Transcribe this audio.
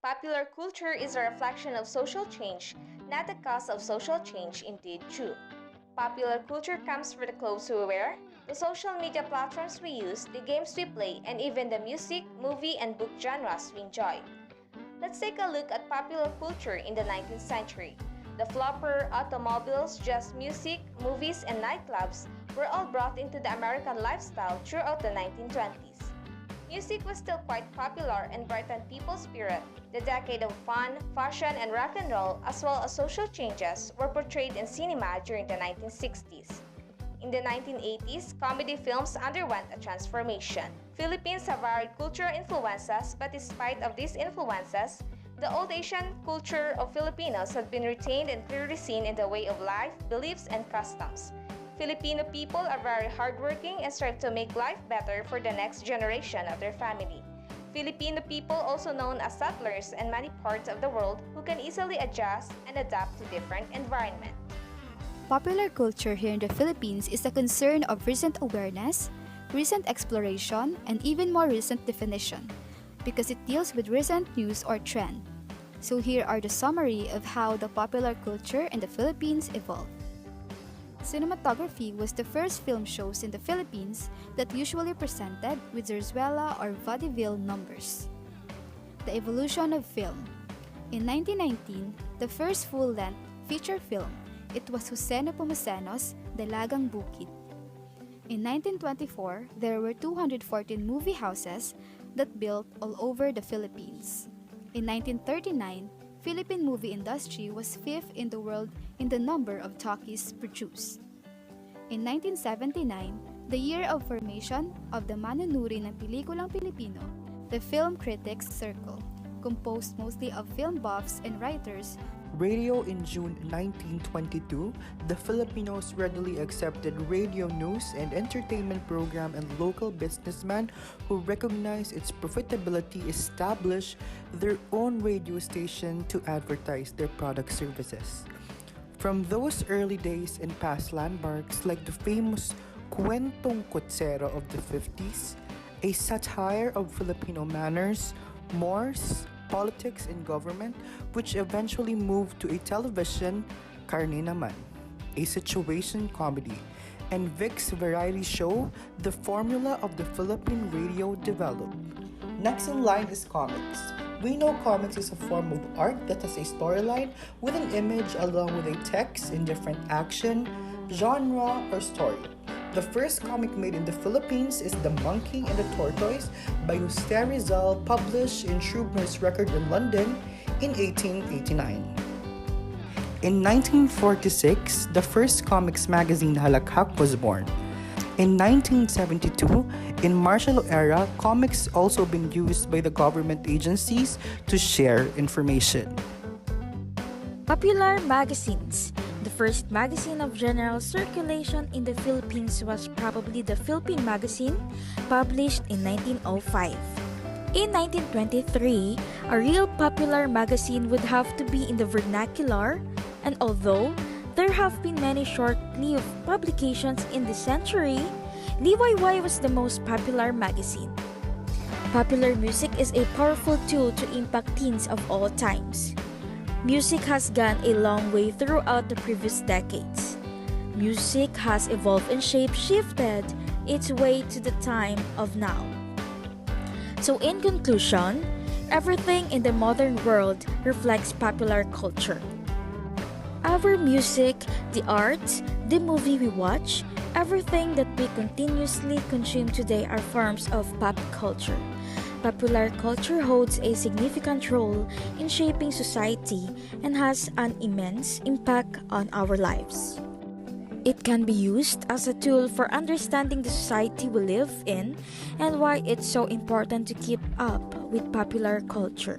Popular culture is a reflection of social change, not the cause of social change, indeed true. Popular culture comes from the clothes we wear, the social media platforms we use, the games we play, and even the music, movie, and book genres we enjoy. Let's take a look at popular culture in the 19th century. The flopper, automobiles, jazz music, movies, and nightclubs were all brought into the American lifestyle throughout the 1920s. Music was still quite popular and brightened people's spirit. The decade of fun, fashion, and rock and roll, as well as social changes, were portrayed in cinema during the 1960s. In the 1980s, comedy films underwent a transformation. Philippines have varied cultural influences, but despite of these influences, the old Asian culture of Filipinos had been retained and clearly seen in the way of life, beliefs, and customs. Filipino people are very hardworking and strive to make life better for the next generation of their family. Filipino people, also known as settlers in many parts of the world, who can easily adjust and adapt to different environments. Popular culture here in the Philippines is a concern of recent awareness, recent exploration, and even more recent definition, because it deals with recent news or trend. So here are the summary of how the popular culture in the Philippines evolved. Cinematography was the first film shows in the Philippines that usually presented with zarzuela or vaudeville numbers. The evolution of film. In 1919, the first full-length feature film, it was Jose Nepomuceno's Dalagang Bukid. In 1924, there were 214 movie houses that built all over the Philippines. In 1939, Philippine movie industry was fifth in the world in the number of talkies produced. In 1979, the year of formation of the Manunuri ng Pelikulang Pilipino, the Film Critics Circle, composed mostly of film buffs and writers. Radio in June 1922, the Filipinos readily accepted radio news and entertainment program, and local businessmen who recognized its profitability established their own radio station to advertise their product services. From those early days and past landmarks like the famous Kwentong Kutsero of the 50s, a satire of Filipino manners, mores, politics, and government, which eventually moved to a television, Karne Naman, a situation comedy, and Vic's variety show, the formula of the Philippine radio developed. Next in line is comics. We know comics is a form of art that has a storyline with an image along with a text in different action, genre, or story. The first comic made in the Philippines is The Monkey and the Tortoise by Jose Rizal, published in Scribner's Record in London in 1889. In 1946, the first comics magazine Halakhak was born. In 1972, in martial era, comics also been used by the government agencies to share information. Popular magazines. The first magazine of general circulation in the Philippines was probably the Philippine Magazine, published in 1905. In 1923, a real popular magazine would have to be in the vernacular, and although there have been many short-lived publications in this century, Liwayway was the most popular magazine. Popular music is a powerful tool to impact teens of all times. Music has gone a long way throughout the previous decades. Music has evolved and shape-shifted its way to the time of now. So in conclusion, everything in the modern world reflects popular culture. Our music, the art, the movie we watch, everything that we continuously consume today are forms of pop culture. Popular culture holds a significant role in shaping society and has an immense impact on our lives. It can be used as a tool for understanding the society we live in and why it's so important to keep up with popular culture.